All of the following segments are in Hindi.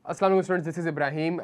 अस्सलाम वालेकुम students, this is Ibrahim.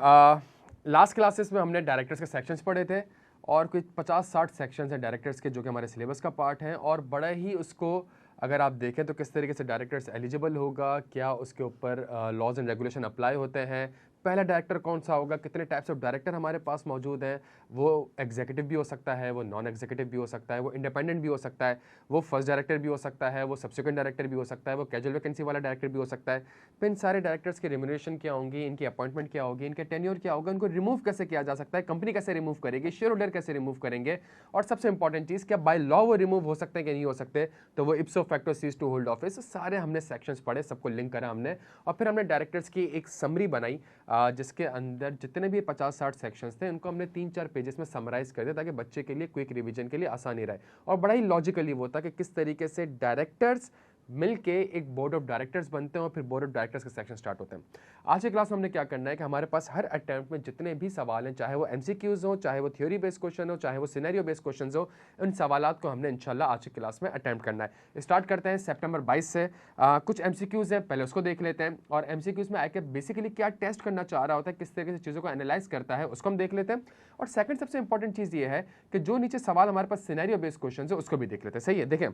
Last classes में हमने डायरेक्टर्स के सेक्शंस पढ़े थे और कुछ 50-60 सेक्शंस हैं डायरेक्टर्स के जो कि हमारे सिलेबस का पार्ट हैं और बड़ा ही उसको अगर आप देखें तो किस तरीके से डायरेक्टर्स एलिजिबल होगा, क्या उसके ऊपर लॉज एंड रेगुलेशन अप्लाई होते हैं, पहला डायरेक्टर कौन सा होगा, कितने टाइप्स ऑफ डायरेक्टर हमारे पास मौजूद हैं, वो एग्जीक्यूटिव भी हो सकता है, वो नॉन एग्जीक्यूटिव भी हो सकता है, वो इंडिपेंडेंट भी हो सकता है, वो फर्स्ट डायरेक्टर भी हो सकता है, वो सब्सिक्वेंट डायरेक्टर भी हो सकता है, वो कैजुअल वैकेंसी वाला डायरेक्टर भी हो सकता है। तो इन सारे डायरेक्टर्स की रेम्यूनरेशन क्या होंगी, इनकी अपॉइंटमेंट क्या होगी, इनके टेन्योर क्या होगा, इनको रिमूव कैसे किया जा सकता है, कंपनी कैसे रिमूव करेगी, शेयर होल्डर कैसे रिमूव करेंगे, और सबसे इंपॉर्टेंट चीज़ क्या बाय लॉ वो रिमूव हो सकते हैं कि नहीं हो सकते, तो वो ipso facto ceases to hold office. सारे हमने सेक्शंस पढ़े, सबको लिंक करा हमने और फिर हमने डायरेक्टर्स की एक समरी बनाई जिसके अंदर जितने भी 50-60 सेक्शंस थे उनको हमने 3-4 पेजेस में समराइज कर दिया ताकि बच्चे के लिए क्विक रिवीजन के लिए आसानी रहे। और बड़ा ही लॉजिकली वो था कि किस तरीके से डायरेक्टर्स मिलके एक बोर्ड ऑफ डायरेक्टर्स बनते हैं और फिर बोर्ड ऑफ डायरेक्टर्स के सेक्शन स्टार्ट होते हैं। आज की क्लास में हमने क्या करना है कि हमारे पास हर अटेम्प्ट में जितने भी सवाल हैं, चाहे वो एमसीक्यूज हो, चाहे वो थ्योरी बेस्ड क्वेश्चन हो, चाहे वो सिनेरियो बेस्ड क्वेश्चन हो, उन सवालात को हमने इंशाल्लाह आज की क्लास में अटेम्प्ट करना है। स्टार्ट करते हैं सितंबर 22 से। कुछ एमसीक्यूज है, पहले उसको देख लेते हैं और एमसीक्यूज में आके बेसिकली क्या टेस्ट करना चाह रहा होता है, किस तरीके से चीज़ों को एनालाइज करता है, उसको हम देख लेते हैं। और सेकंड सबसे इंपॉर्टेंट चीज़ ये है कि जो नीचे सवाल हमारे पास सिनेरियो बेस्ड क्वेश्चन है उसको भी देख लेते हैं। सही है, देखें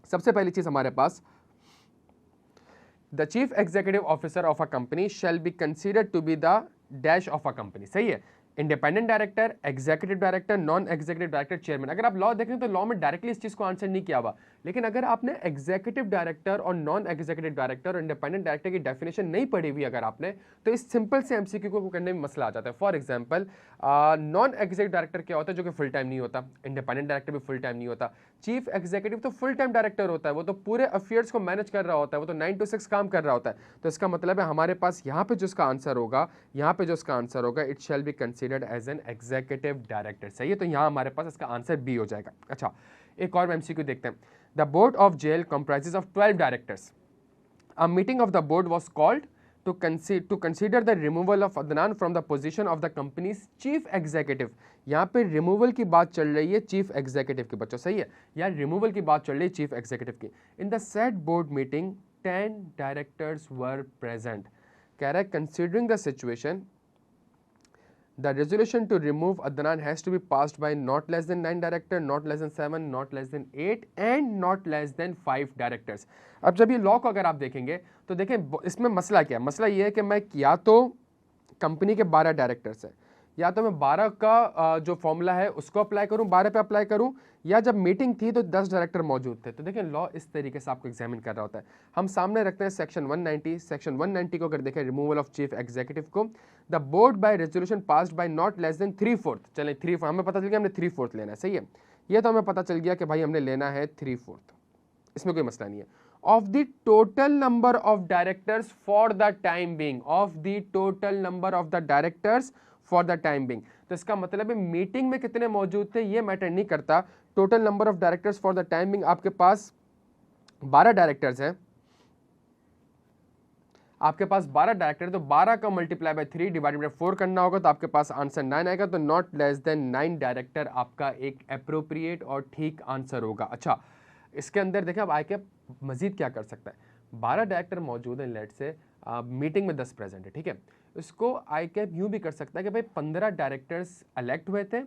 सबसे पहली चीज़ हमारे पास The chief executive officer of a company shall be considered to be the dash of a company। सही है, independent director, executive director, non executive director, chairman. अगर आप लॉ देखें तो लॉ में डायरेक्टली इस चीज को आंसर नहीं किया हुआ, लेकिन अगर आपने एग्जीक्यूटिव डायरेक्टर और नॉन एग्जीक्यूटिव डायरेक्टर और इंडिपेंडेंट डायरेक्टर की डेफिनेशन नहीं पढ़ी हुई अगर आपने, तो इस सिंपल से एमसीक्यू को करने में मसला आ जाता है। For example non executive director क्या होता है, जो कि फुल टाइम नहीं होता, इंडिपेंडेंट डायरेक्टर भी फुल टाइम नहीं होता, चीफ एग्जीक्यूटिव तो फुल टाइम डायरेक्टर होता है, वो तो पूरे अफेयर्स को मैनेज कर रहा होता है, वो तो 9 to 6 काम कर रहा होता है। तो इसका मतलब है हमारे पास यहाँ पे जो इसका आंसर होगा, यहाँ पे जो इसका आंसर होगा, it shall be considered as an executive director. सही है, तो यहाँ हमारे पास इसका आंसर बी हो जाएगा। अच्छा, एक और एमसीक्यू देखते हैं। The board of jail comprises of 12 directors. A meeting of the board was called to consider the removal of Adnan from the position of the company's chief executive। यहाँ पे रिमूवल की बात चल रही है चीफ एग्जीक्यूटिव की, बच्चों सही है, यहाँ रिमूवल की बात चल रही है चीफ एग्जीक्यूटिव की। In the set board meeting 10 directors were present. कह रहा है considering the situation the resolution to remove Adnan has to be passed by not less than 9 director, not less than 7, not less than 8 and not less than 5 directors। अब जब ये लॉ को अगर आप देखेंगे तो देखें इसमें मसला क्या है। मसला ये है कि मैं या तो कंपनी के 12 डायरेक्टर्स हैं, या तो मैं 12 का जो फॉर्मूला है उसको अप्लाई करूं, 12 पे अप्लाई करूं, या जब मीटिंग थी तो 10 डायरेक्टर मौजूद थे। तो देखें लॉ इस तरीके से आपको एग्जामिन कर रहा होता है। हम सामने रखते हैं सेक्शन 190। सेक्शन 190 को अगर देखें रिमूवल ऑफ चीफ एग्जीक्यूटिव को, the board by resolution passed by not less than 3/4। चलें 3/4 हमें पता चल गया, हमने 3/4 लेना है। सही है, ये तो हमें पता चल गया कि भाई हमने लेना है 3/4, इसमें कोई मसला नहीं है। Of the total number of directors for the time being, of the total number of the directors for the time being. तो इसका मतलब है मीटिंग में कितने मौजूद थे ये मैटर नहीं करता, total number of directors for the time being. आपके पास 12 डायरेक्टर्स हैं, आपके पास 12 डायरेक्टर, तो 12 का मल्टीप्लाई बाय 3 डिवाइडेड बाय 4 करना होगा, तो आपके पास आंसर 9 आएगा। तो नॉट लेस देन 9 डायरेक्टर आपका एक अप्रोप्रिएट और ठीक आंसर होगा। अच्छा, इसके अंदर देखें अब आके मजीद क्या कर सकता है। 12 डायरेक्टर मौजूद हैं, लेट से मीटिंग में 10 प्रेजेंट है, ठीक है। इसको आई कैप यूं भी कर सकता है कि भाई 15 डायरेक्टर्स इलेक्ट हुए थे,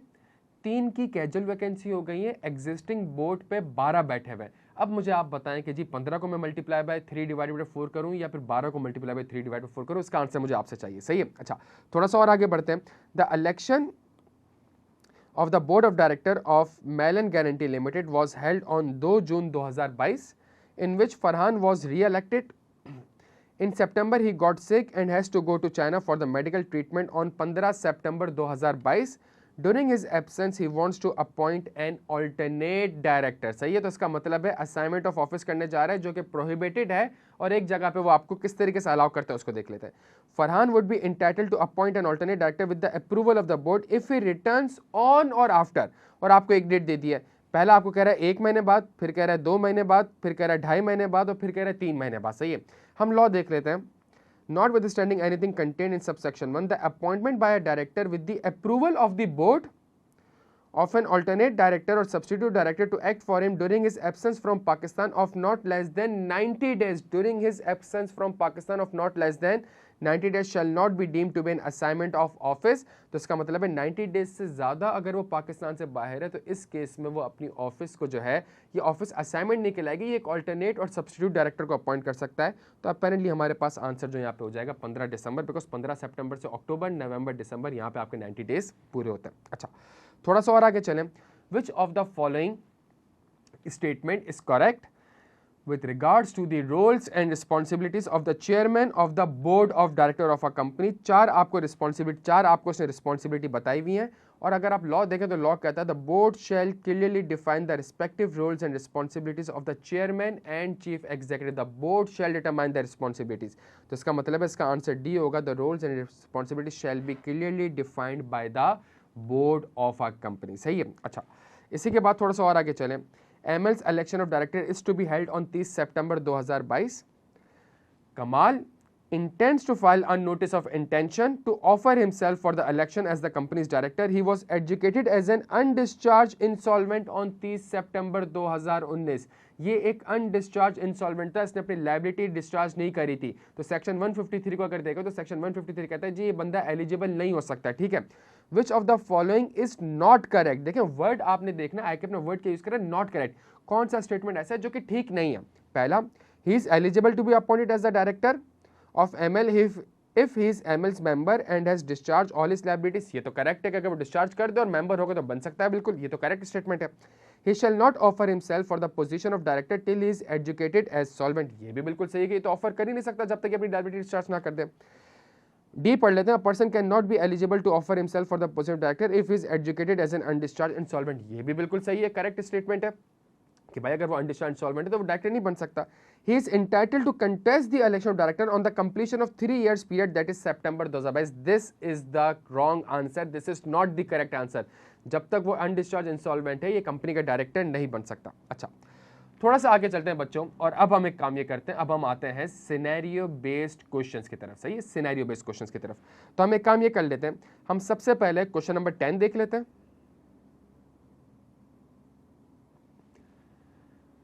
3 की कैजुअल वैकेंसी हो गई है, एग्जिस्टिंग बोर्ड पे 12 बैठे हुए। अब मुझे आप बताएं कि जी 15 को मैं मल्टीप्लाई बाय 3 डिवाइडेड बाय 4 करूं या फिर 12 को मल्टीप्लाई बाय 3 डिवाइडेड बाय 4 करूं, इसका आंसर मुझे आपसे चाहिए। सही है, अच्छा थोड़ा सा और आगे बढ़ते हैं। The election of the board of director of Mellon Guarantee Limited was held on 2 June 2022, in which Farhan was re-elected. In September he got sick and has to go to China for the medical treatment on 15 September 2022। During his absence he wants to appoint an alternate director। सही है, तो इसका मतलब है असाइनमेंट ऑफ ऑफिस करने जा रहा है जो कि प्रोहिबिटेड है और एक जगह पे वो आपको किस तरीके से अलाउ करते हैं उसको देख लेते हैं। Farhan would be entitled to appoint an alternate director with the approval of the board if he returns on or after. और आपको एक डेट दे दी है, पहला आपको कह रहा है 1 महीने बाद, फिर कह रहा है 2 महीने बाद, फिर कह रहा है 2.5 महीने बाद और फिर कह रहा है 3 महीने बाद। सही है, हम लॉ देख लेते हैं। Notwithstanding anything contained in subsection 1, the appointment by a director with the approval of the board of an alternate director or substitute director to act for him during his absence from Pakistan of not less than 90 days, during his absence from Pakistan of not less than 90 days shall not be deemed to be an assignment of office, तो इसका मतलब है 90 डेज से ज़्यादा अगर वो पाकिस्तान से बाहर है तो इस केस में वो अपनी ऑफिस को जो है ये ऑफिस असाइनमेंट नहीं कहलाएगी, ये एक ऑल्टरनेट और सब्स्टिट्यूट डायरेक्टर को अपॉइंट कर सकता है। तो अपेरेंटली हमारे पास आंसर जो यहाँ पे हो जाएगा 15 दिसंबर, बिकॉज 15 सितंबर से अक्टूबर, नवंबर, दिसंबर यहाँ पे आपके 90 डेज पूरे होते हैं। अच्छा, थोड़ा सा और आगे चलें। Which of the following statement is correct with regards to the roles and responsibilities of the chairman of the board of director of a company। चार आपको इसने रिस्पॉन्सिबिलिटी बताई हुई हैं, और अगर आप लॉ देखें तो लॉ कहता है the board shall clearly define the respective roles and responsibilities of the chairman and chief executive. The board shall determine the responsibilities, तो इसका मतलब है इसका आंसर डी होगा, the roles and responsibilities shall be clearly defined by the board of a company. सही है। अच्छा, इसी के बाद थोड़ा सा और आगे चलें। एमएल's election of director is to be held on 30 September 2022। Kamal intends to file a notice of intention to offer himself for the election as the company's director। He was adjudicated as an undischarged insolvent on 30 सितंबर 2019। ये एक अनडिस्चार्ज इंसॉल्वेंट था, इसने अपनी लायबिलिटी डिस्चार्ज नहीं करी थी। तो सेक्शन 153 को अगर देखो तो सेक्शन 153 कहता है जी ये बंदा एलिजिबल नहीं हो सकता। ठीक है। Which of the following is not correct. देखिए वर्ड आपने देखना, आई के अपना वर्ड के यूज करें, नॉट करेक्ट। कौन सा स्टेटमेंट ऐसा है जो कि ठीक नहीं है? पहला, he is eligible to be appointed as the director of ML if he is ML's member and has discharge all his liabilities. ये तो करेक्ट है कि अगर वो डिस्चार्ज कर दे और मेंबर होगा तो बन सकता है, बिल्कुल, ये तो करेक्ट स्टेटमेंट है। He shall not offer himself for the position of director till he is educated as solvent। ये भी बिल्कुल सही है कि ये तो ऑफर कर ही नहीं सकता जब तक अपनी लायबिलिटी डिस्चार्ज ना कर दे। डी पढ़ लेते हैं। Person can not be eligible to offer himself for the position of director if is adjudicated as an undischarged insolvent. ये भी बिल्कुल सही है, करेक्ट स्टेटमेंट है कि भाई अगर वो अनडिस्चार्ज इंसॉल्वेंट है तो वो डायरेक्टर नहीं बन सकता। He is entitled to contest the election of director on the completion of 3 years period that is September 2022। This is the wrong answer, this is not the correct answer. जब तक वो अनडिस्चार्ज इंसॉल्वेंट है ये कंपनी का डायरेक्टर नहीं बन सकता। अच्छा, थोड़ा सा आगे चलते हैं बच्चों, और अब हम एक काम ये करते हैं, अब हम आते हैं सिनेरियो बेस्ड क्वेश्चंस की तरफ। सही है, सिनेरियो बेस्ड क्वेश्चंस की तरफ। तो हम एक काम ये कर लेते हैं, हम सबसे पहले क्वेश्चन नंबर 10 देख लेते हैं।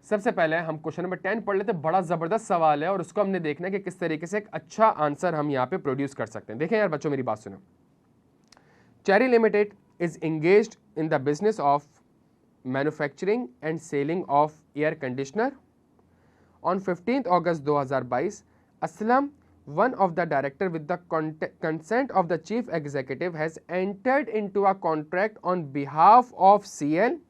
सबसे पहले हम क्वेश्चन नंबर 10 पढ़ लेते हैं। बड़ा जबरदस्त सवाल है और उसको हमने देखना है कि किस तरीके से एक अच्छा आंसर हम यहाँ पे प्रोड्यूस कर सकते हैं। देखें यार बच्चों, मेरी बात सुनो। Cherry limited is engaged in the business of manufacturing and selling of air conditioner। On 15th August 2022, Aslam, one of the director with the consent of the chief executive, has entered into a contract on behalf of CL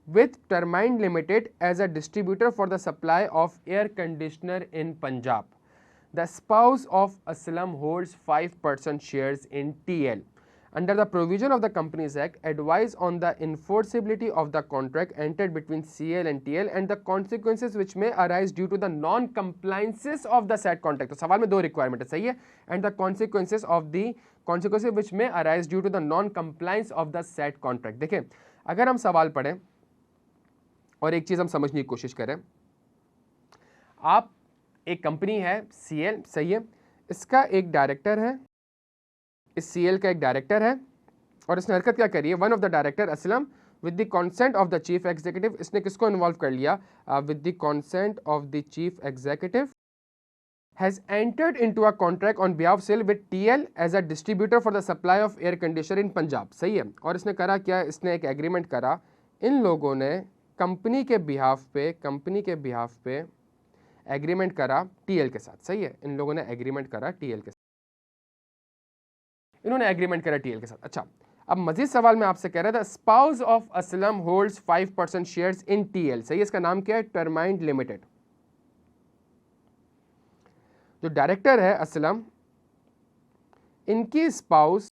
with Termine Limited as a distributor for the supply of air conditioner in Punjab। The spouse of Aslam holds 5% shares in TL। Under the provision of the Companies Act, advise on the enforceability of the contract entered between CL and TL and the consequences which may arise due to the non-compliances of the said contract। तो सवाल में दो रिक्वायरमेंट है, सही है। And the consequences which may arise due to the non-compliance of the said contract। देखें, अगर हम सवाल पढ़ें और एक चीज हम समझने की कोशिश करें, आप एक कंपनी है CL, सही है, इसका एक डायरेक्टर है, इस CL का एक डायरेक्टर है और इसने हरकत क्या करी है? One of the director Aslam with the consent of the chief executive, इसने किसको इन्वॉल्व कर लिया? With the consent of the chief executive has entered into a contract on behalf sale with TL as a distributor for the supply of air conditioner in Punjab. सही है। और इसने करा क्या? इसने एक एग्रीमेंट करा, इन लोगों ने कंपनी के बिहाफ पे एग्रीमेंट करा TL के साथ। सही है, इन लोगों ने एग्रीमेंट करा TL के साथ, इन्होंने एग्रीमेंट करा TL के साथ। अच्छा, अब मजीद सवाल में आपसे कह रहा था, spouse of Aslam holds 5% shares in TL। सही है, इसका नाम क्या है? टर्माइन लिमिटेड। जो डायरेक्टर है असलम, इनकी स्पाउस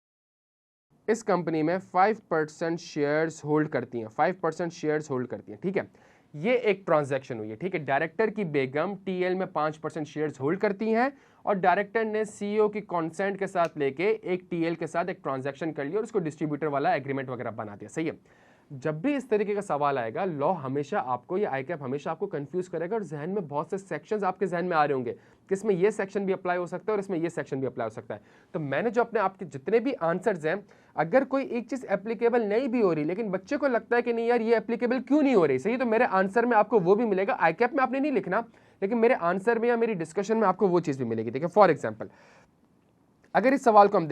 इस कंपनी में 5% शेयर्स होल्ड करती हैं, 5% शेयर्स होल्ड करती हैं। ठीक है, ये एक ट्रांजैक्शन हुई है। ठीक है, डायरेक्टर की बेगम TL में 5% शेयर्स होल्ड करती हैं और डायरेक्टर ने CEO की कंसेंट के साथ लेके एक TL के साथ एक ट्रांजैक्शन कर लिया और उसको डिस्ट्रीब्यूटर वाला एग्रीमेंट वगैरह बना दिया। सही है। जब भी इस तरीके का सवाल आएगा, लॉ हमेशा आपको, या ICAP हमेशा आपको कंफ्यूज करेगा और जहन में बहुत से सेक्शंस आपके जहन में आ रहे होंगे कि इसमें ये सेक्शन भी अप्लाई हो सकता है और इसमें ये सेक्शन भी अप्लाई हो सकता है। तो मैंने जो अपने आपके जितने भी आंसर्स हैं, अगर कोई एक चीज एप्लीकेबल नहीं भी हो रही लेकिन बच्चे को लगता है कि नहीं यार ये एप्लीकेबल क्यों नहीं हो रही, सही, तो मेरे आंसर में आपको वो भी मिलेगा। ICAP में आपने नहीं लिखना, लेकिन मेरे आंसर में या मेरी डिस्कशन में आपको वो चीज भी मिलेगी। देखिए फॉर एग्जाम्पल, अगर इस सवाल को हम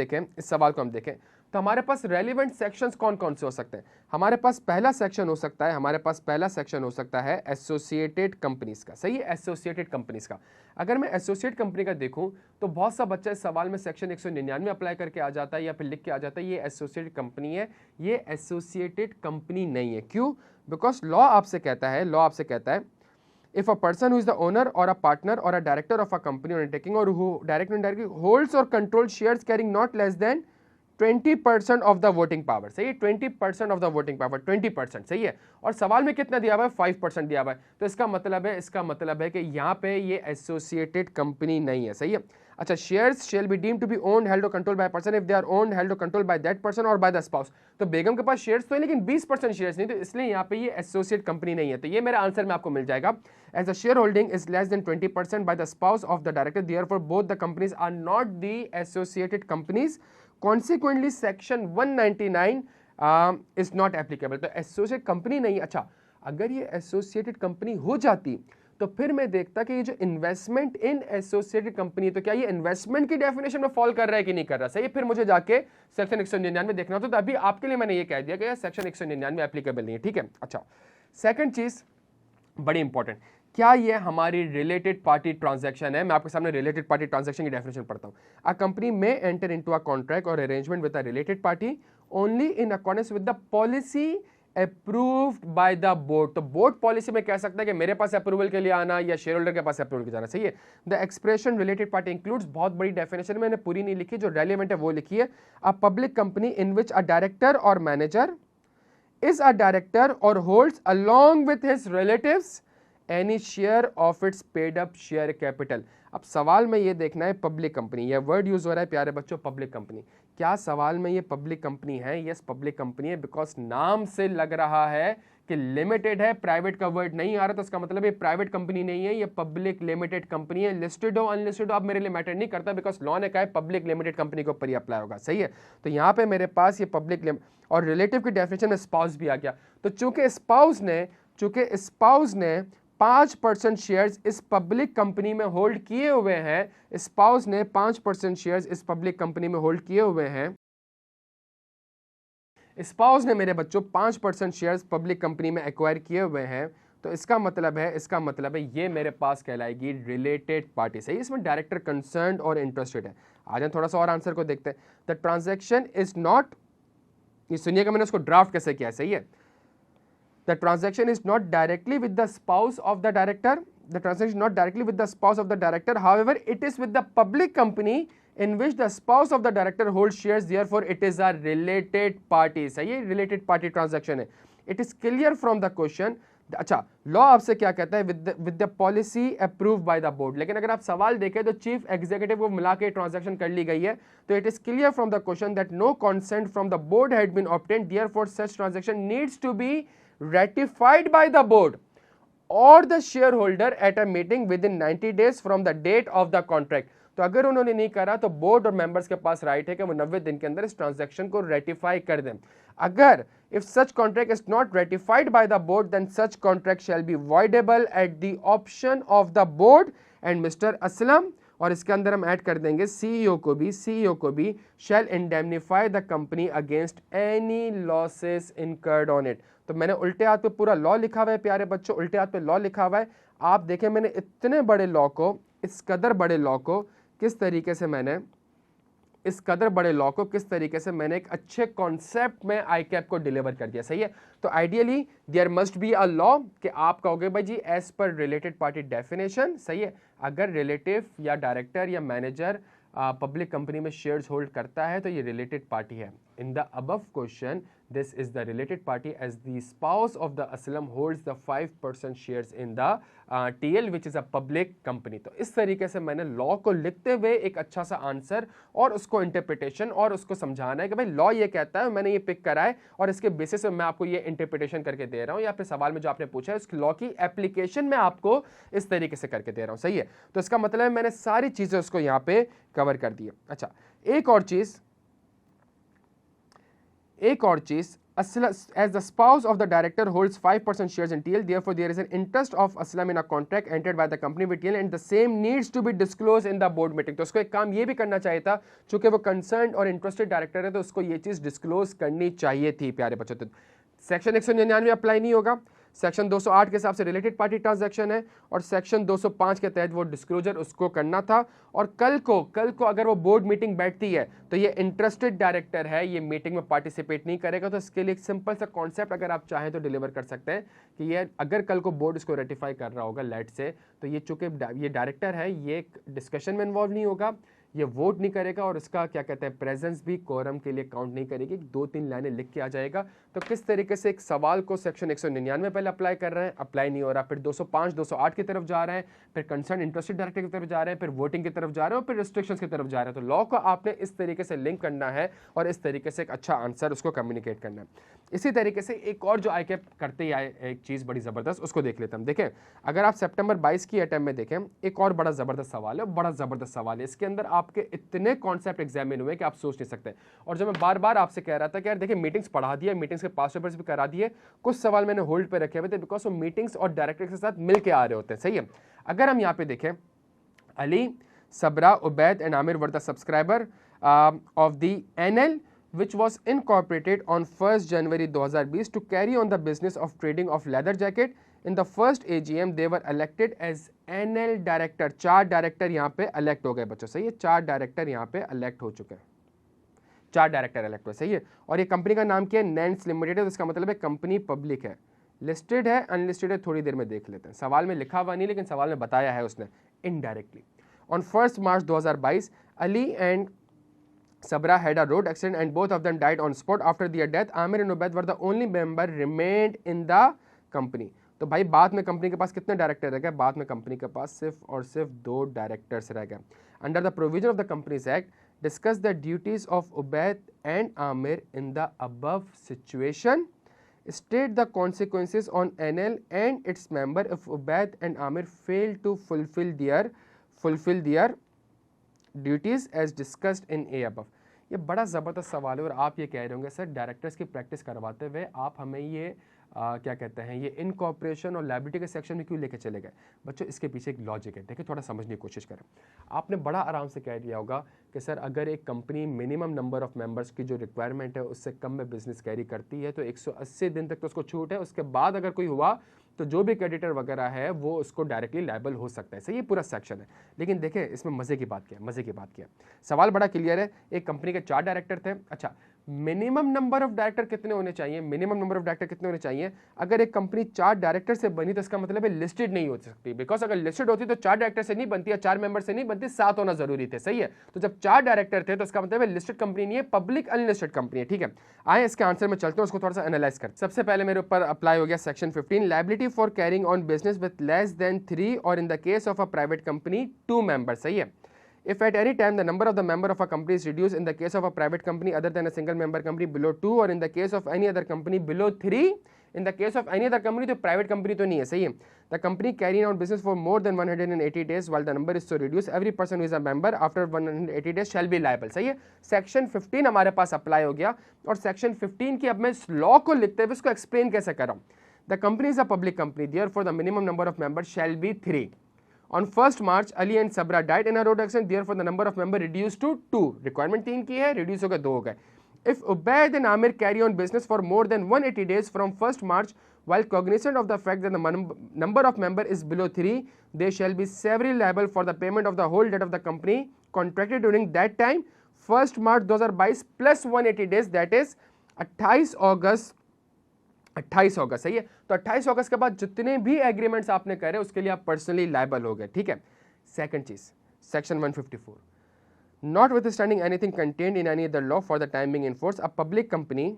देखें तो हमारे पास रेलिवेंट सेक्शंस कौन कौन से हो सकते हैं। हमारे पास पहला सेक्शन हो सकता है एसोसिएटेड कंपनीज का। सही है, एसोसिएटेड कंपनीज का। अगर मैं एसोसिएट कंपनी का देखूं तो बहुत सा बच्चा इस सवाल में सेक्शन 199 अप्लाई करके आ जाता है या फिर लिख के आ जाता है ये एसोसिएटेड कंपनी है, ये एसोसिएटेड कंपनी नहीं है। क्यों? बिकॉज लॉ आपसे कहता है if a person who is the owner or a partner or a director of a company or undertaking or who directly or indirectly holds or controls shares carrying not less than 20% of the voting power। सही है, 20% of the voting power, 20%। सही है, और सवाल में कितना दिया हुआ है? 5% दिया हुआ है। तो इसका मतलब है कि यहाँ पे ये एसोसिएटेड कंपनी नहीं है। सही है। अच्छा, shares shall be deemed to be owned, held or controlled by person if they are owned, held or controlled by that person or by the spouse. तो बेगम के पास शेयर्स तो है लेकिन 20% शेयर्स नहीं, तो इसलिए यहाँ पे ये एसोसिएट कंपनी नहीं है। तो ये मेरा आंसर में आपको मिल जाएगा। As the share holding is less than 20% by the spouse of the director, therefore both the companies are not the associated companies. Consequently, section 199 is not applicable। तो एसोसिएट कंपनी नहीं। अच्छा, अगर ये एसोसिएटेड कंपनी हो जाती तो फिर मैं देखता कि ये जो इन्वेस्टमेंट इन एसोसिएटेड कंपनी, तो क्या ये इन्वेस्टमेंट की डेफिनेशन में फॉल कर रहा है कि नहीं कर रहा। सही है, फिर मुझे जाके सेक्शन 199 देखना होता। तो अभी आपके लिए मैंने ये कह दिया कि सेक्शन 199 एप्लीकेबल नहीं है। ठीक है। अच्छा, सेकंड चीज बड़ी इंपॉर्टेंट, क्या ये हमारी रिलेटेड पार्टी ट्रांजैक्शन है? मैं आपके सामने रिलेटेड पार्टी ट्रांजैक्शन की डेफिनेशन पढ़ता हूं। अ कंपनी में एंटर इनटू अ कॉन्ट्रैक्ट और arrangement with a related party only in accordance with the policy approved by the board. तो बोर्ड पॉलिसी में कह सकता है कि मेरे पास अप्रूवल के लिए आना या शेयर होल्डर के पास अप्रूवल के जाना। सही है। The expression related party includes, बहुत बड़ी डेफिनेशन मैंने पूरी नहीं लिखी, जो रेलिवेंट है वो लिखी है। A public company in which a director और manager is a director or holds along with his relatives any share of its paid up share capital। अब सवाल में ये देखना है पब्लिक कंपनी, यह वर्ड यूज हो रहा है प्यारे बच्चों, पब्लिक कंपनी। क्या सवाल में ये पब्लिक कंपनी है? यस, पब्लिक कंपनी है, बिकॉज नाम से लग रहा है कि लिमिटेड है, प्राइवेट का वर्ड नहीं आ रहा, तो इसका मतलब ये प्राइवेट कंपनी नहीं है, ये पब्लिक लिमिटेड कंपनी है। लिस्टेड हो अनलिस्टेड हो अब मेरे लिए मैटर नहीं करता, बिकॉज लॉ ने कहा है पब्लिक लिमिटेड कंपनी के ऊपर ही अप्लाई होगा। सही है। तो यहाँ पे मेरे पास ये पब्लिक और रिलेटिव की डेफिनेशन में स्पाउस भी आ गया। तो चूंकि स्पाउस ने 5% शेयर्स इस पब्लिक कंपनी में होल्ड किए हुए हैं, स्पाउस ने 5% शेयर्स इस पब्लिक कंपनी में होल्ड किए हुए हैं, स्पाउस ने मेरे बच्चों 5% शेयर्स पब्लिक कंपनी में एक्वायर किए हुए हैं, तो इसका मतलब है ये मेरे पास कहलाएगी रिलेटेड पार्टी। सही, इसमें डायरेक्टर कंसर्न्ड और इंटरेस्टेड है। आज हम थोड़ा सा और आंसर को देखते हैं। द ट्रांजैक्शन इज नॉट, ये सुनिएगा मैंने उसको ड्राफ्ट कैसे किया। सही है। The transaction is not directly with the spouse of the director. The transaction is not directly with the spouse of the director. However, it is with the public company in which the spouse of the director holds shares. Therefore, it is a related party. सही है, related party transaction है। It is clear from the question। अच्छा, लॉ आपसे क्या कहता है? With the policy approved by the board. लेकिन अगर आप सवाल देखें तो चीफ एग्जीक्यूटिव को मिला के ट्रांजैक्शन कर ली गई है। तो it is clear from the question that no consent from the board had been obtained, therefore such transaction needs to be ratified by the board or the shareholder at a meeting within 90 days from the date of the contract। तो अगर उन्होंने नहीं करा तो बोर्ड और मेंबर्स के पास राइट है कि वो 90 दिन के अंदर इस ट्रांजैक्शन को रेटिफाई कर दें। अगर if such contract is not ratified by the board then such contract shall be voidable at the option of the board and Mr. Aslam, और इसके अंदर हम ऐड कर देंगे सीईओ को भी shall indemnify the company against any losses incurred on it। तो मैंने उल्टे हाथ पे पूरा लॉ लिखा हुआ है प्यारे बच्चों, उल्टे हाथ पे लॉ लिखा हुआ है। आप देखें मैंने इतने बड़े लॉ को, इस कदर बड़े लॉ को किस तरीके से मैंने एक अच्छे कॉन्सेप्ट में आईकैप को डिलीवर कर दिया। सही है। तो ideally there must be a law कि आप कहोगे भाई जी as per related party definition. सही है। अगर रिलेटिव या डायरेक्टर या मैनेजर पब्लिक कंपनी में शेयर्स होल्ड करता है तो ये रिलेटेड पार्टी है। In the above question this is the related party as the spouse of the Aslam holds the 5% shares in the TL which is a public company। तो इस तरीके से मैंने लॉ को लिखते हुए एक अच्छा सा आंसर और उसको इंटरप्रिटेशन और उसको समझाना है कि भाई लॉ ये कहता है, मैंने ये पिक करा है और इसके बेसिस पे मैं आपको ये इंटरप्रिटेशन करके दे रहा हूँ, या फिर सवाल में जो आपने पूछा है उस लॉ की एप्लीकेशन में आपको इस तरीके से करके दे रहा हूँ। सही है। तो इसका मतलब है मैंने सारी चीजें उसको यहाँ पे कवर कर दी है। अच्छा, एक और चीज as the spouse of the director holds 5% shares in TL, therefore there is an interest of Aslam in a contract entered by the company with TL and the same needs to be disclosed in the board meeting. तो उसको एक काम ये भी करना चाहिए था, चूंकि वो कंसर्न और इंटरेस्टेड डायरेक्टर है तो उसको ये चीज डिस्क्लोज करनी चाहिए थी प्यारे बच्चों। तो सेक्शन 199 अप्लाई नहीं होगा, सेक्शन 208 के हिसाब से रिलेटेड पार्टी ट्रांजैक्शन है और सेक्शन 205 के तहत वो डिस्क्लोजर उसको करना था। और कल को अगर वो बोर्ड मीटिंग बैठती है तो ये इंटरेस्टेड डायरेक्टर है, ये मीटिंग में पार्टिसिपेट नहीं करेगा। तो इसके लिए एक सिंपल सा कॉन्सेप्ट अगर आप चाहें तो डिलीवर कर सकते हैं कि ये अगर कल को बोर्ड इसको रेटिफाई कर रहा होगा लेट से, तो ये चूंकि ये डायरेक्टर है ये डिस्कशन में इन्वॉल्व नहीं होगा, ये वोट नहीं करेगा और इसका क्या कहते हैं प्रेजेंस भी कोरम के लिए काउंट नहीं करेगी, 2-3 लाइनें लिख के आ जाएगा। तो किस तरीके से एक सवाल को सेक्शन 199 पहले अप्लाई कर रहे हैं, अप्लाई नहीं हो रहा, फिर 205 208 की तरफ जा रहे हैं, फिर कंसर्न इंटरेस्टेड डायरेक्टर की तरफ जा रहे हैं, फिर वोटिंग की तरफ जा रहे हैं और फिर रिस्ट्रिक्शंस की तरफ जा रहे हैं। तो लॉ को आपने इस तरीके से लिंक करना है और इस तरीके से एक अच्छा आंसर उसको कम्युनिकेट करना है। इसी तरीके से एक और जो आईके करते ही आए एक चीज़ बड़ी ज़बरदस्त, उसको देख लेते हैं। देखें अगर आप सितंबर 22 की अटेम्प्ट में देखें, एक और बड़ा ज़बरदस्त सवाल है, बड़ा ज़बरदस्त सवाल है, इसके अंदर आपके इतने कॉन्सेप्ट एग्जामिन हुए कि आप सोच नहीं सकते। और जब मैं बार बार आपसे कह रहा था कि यार देखिए मीटिंग्स पढ़ा दिए, मीटिंग्स के पास पेपर्स भी करा दिए, कुछ सवाल मैंने होल्ड पे रखे हुए थे बिकॉज वो मीटिंग्स और डायरेक्टर के साथ मिल के आ रहे होते हैं। सही है, अगर हम यहाँ पे देखें, Ali, Sabra, Ubaid and Aamir were the subscriber of the NL which was incorporated on 1st January 2020 to carry on the business of trading of leather jacket. In the first AGM they were elected as NL director। 4 director यहाँ पे इलेक्ट हो गए बच्चों। सही है, 4 डायरेक्टर यहाँ पे इलेक्ट हो चुके हैं, 4 डायरेक्टर इलेक्ट हुए। सही है, और ये कंपनी का नाम क्या है, नैंस लिमिटेड है। तो इसका मतलब है कंपनी पब्लिक है, लिस्टेड है, अनलिस्टेड है, थोड़ी देर में देख लेते हैं। सवाल में लिखा हुआ नहीं लेकिन सवाल में बताया है उसने indirectly. On 1st March 2022 Ali and Sabra had a road accident and both of them died on spot. After their death, Amir and Ubaid were the only member remained in the company. तो भाई बाद में कंपनी के पास कितने डायरेक्टर रह गए, बाद में कंपनी के पास सिर्फ और सिर्फ 2 डायरेक्टर्स रह गए। Under the provision of the companies act discuss the duties of Ubaid and Aamir in the above situation, state the consequences on NL and its member if Ubaid and Amir fail to fulfill their duties as discussed in a above. ये बड़ा ज़बरदस्त सवाल है और आप ये कह रहे होंगे सर डायरेक्टर्स की प्रैक्टिस करवाते हुए आप हमें ये क्या कहते हैं ये इनकॉर्पोरेशन और लायबिलिटी के सेक्शन में क्यों लेके चले गए। बच्चों इसके पीछे एक लॉजिक है, देखिए थोड़ा समझने की कोशिश करें। आपने बड़ा आराम से कह दिया होगा कि सर अगर एक company minimum number of members की जो रिक्वायरमेंट है उससे कम में बिजनेस कैरी करती है तो 180 दिन तक तो उसको छूट है, उसके बाद अगर कोई हुआ तो जो भी क्रेडिटर वगैरह है वो उसको डायरेक्टली लायबल हो सकता है। सही, ये पूरा सेक्शन है। लेकिन देखें इसमें मजे की बात क्या है, मजे की बात क्या है, सवाल बड़ा क्लियर है। एक कंपनी के 4 डायरेक्टर थे। अच्छा, मिनिमम नंबर ऑफ डायरेक्टर कितने होने चाहिए, मिनिमम नंबर ऑफ डायरेक्टर कितने होने चाहिए। अगर एक कंपनी 4 डायरेक्टर से बनी तो इसका मतलब है लिस्टेड नहीं हो सकती, बिकॉज अगर लिस्टेड होती तो 4 डायरेक्टर से नहीं बनती या 4 मेंबर से नहीं बनती, 7 होना जरूरी थे। सही है, तो जब 4 डायरेक्टर थे तो इसका मतलब है लिस्टेड कंपनी नहीं है, पब्लिक अनलिस्टेड कंपनी है। ठीक है, आए इसके आंसर में चलते हैं, उसको थोड़ा सा एनालाइज करते हैं। सबसे पहले मेरे ऊपर अप्लाई हो गया section 15, liability for carrying on business with less than 3 और in the case of a private company 2 member. सही है, if at any time the number of the member of a company is reduced in the case of a private company other than a single member company below 2 or in the case of any other company below 3, in the case of any other company तो private company तो नहीं है। सही है, the company carrying on business for more than 180 days while the number is so reduced every person who is a member after 180 days shall be liable। सही है, सेक्शन 15 हमारे पास अप्लाई हो गया और सेक्शन 15 की अब मैं इस लॉ को लिखते हुए इसको एक्सप्लेन कैसे कर रहा हूँ। The company is a public company, therefore the minimum number of members shall be 3. On 1st March, Ali and Sabra died in a road accident. Therefore, the number of members reduced to 2. Requirement 3 की है, reduce हो गए 2 हो गए. If Ubaid and Amir carry on business for more than 180 days from 1st March, while cognizant of the fact that the number of members is below 3, they shall be severally liable for the payment of the whole debt of the company contracted during that time. 1st March 2022 plus 180 days, that is 28 अगस्त। सही है, तो 28 अगस्त के बाद जितने भी एग्रीमेंट्स आपने करे उसके लिए आप पर्सनली लायबल हो गए। ठीक है, सेकंड चीज section 154, not with standing anything contained in any other law for the time being in force, a public company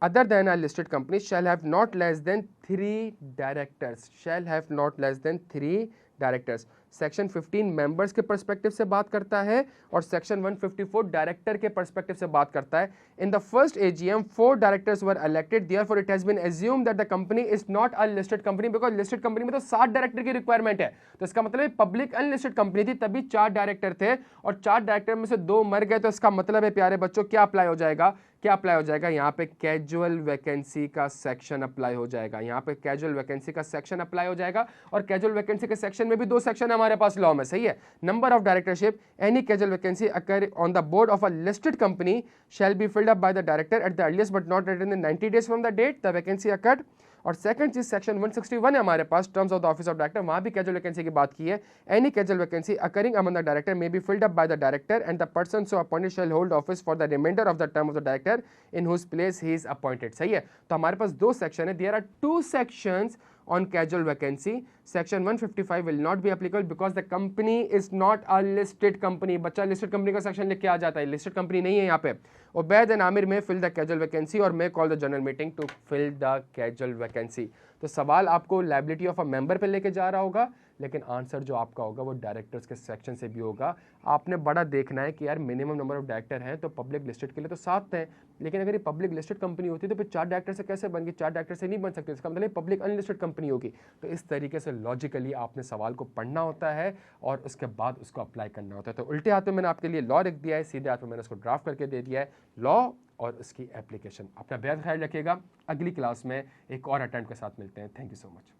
other than a listed company shall have not less than 3 directors, shall have not less than 3 directors। Section 15 members के पर्सपेक्टिव से बात करता है और सेक्शन 154 डायरेक्टर के पर्सपेक्टिव से बात करता है। In the first AGM 4 directors were elected, therefore it has been assumed that the company is not a listed company, because listed company में तो 7 डायरेक्टर की रिक्वायरमेंट है। तो इसका मतलब पब्लिक अनलिस्टेड कंपनी थी, तभी 4 डायरेक्टर थे और 4 डायरेक्टर में से 2 मर गए। तो इसका मतलब है प्यारे बच्चों क्या अप्लाई हो जाएगा, क्या अप्लाई हो जाएगा, यहाँ पे कैजुअल वैकेंसी का सेक्शन अप्लाई हो जाएगा। यहाँ पे कैजुअल वैकेंसी का सेक्शन अप्लाई हो जाएगा और कैजुअल वैकेंसी के सेक्शन में भी 2 सेक्शन है हमारे पास लॉ में, सही है। Number of directorship, any casual vacancy occur on the board of a listed company shall be filled up by the director at the earliest but not later than 90 days from the date the vacancy occurred. और सेकंड चीज सेक्शन 161 है हमारे पास, terms of the office of director, वहां भी कैजुअल वैकेंसी की बात की है। Any casual vacancy occurring among the director may be filled up by the director and the person so appointed shall hold office for the remainder of the term of the director in whose place he is appointed, सही है। तो हमारे पास 2 सेक्शन है, there are 2 sections on casual vacancy. Section 155 will not be applicable because the company is not a listed company. बच्चा listed company का section लिख के आ जाता है, listed company नहीं है यहाँ पे। Ubaid and Amir may fill the casual vacancy or may call the general meeting to fill the casual vacancy. तो सवाल आपको liability of a member पे लेके जा रहा होगा, लेकिन आंसर जो आपका होगा वो डायरेक्टर्स के सेक्शन से भी होगा। आपने बड़ा देखना है कि यार मिनिमम नंबर ऑफ डायरेक्टर हैं तो पब्लिक लिस्टेड के लिए तो 7 हैं, लेकिन अगर ये पब्लिक लिस्टेड कंपनी होती तो फिर 4 डायरेक्टर से कैसे बन गई, 4 डायरेक्टर से नहीं बन सकते, इसका मतलब पब्लिक अनलिस्टेड कंपनी होगी। तो इस तरीके से लॉजिकली आपने सवाल को पढ़ना होता है और उसके बाद उसको अप्लाई करना होता है। तो उल्टे हाथ में मैंने आपके लिए लॉ लिख दिया है, सीधे हाथ में मैंने उसको ड्राफ्ट करके दे दिया है, लॉ और उसकी एप्लीकेशन। अपना बेहद ख्याल रखिएगा, अगली क्लास में एक और अटेम्प्ट के साथ मिलते हैं। Thank you so much.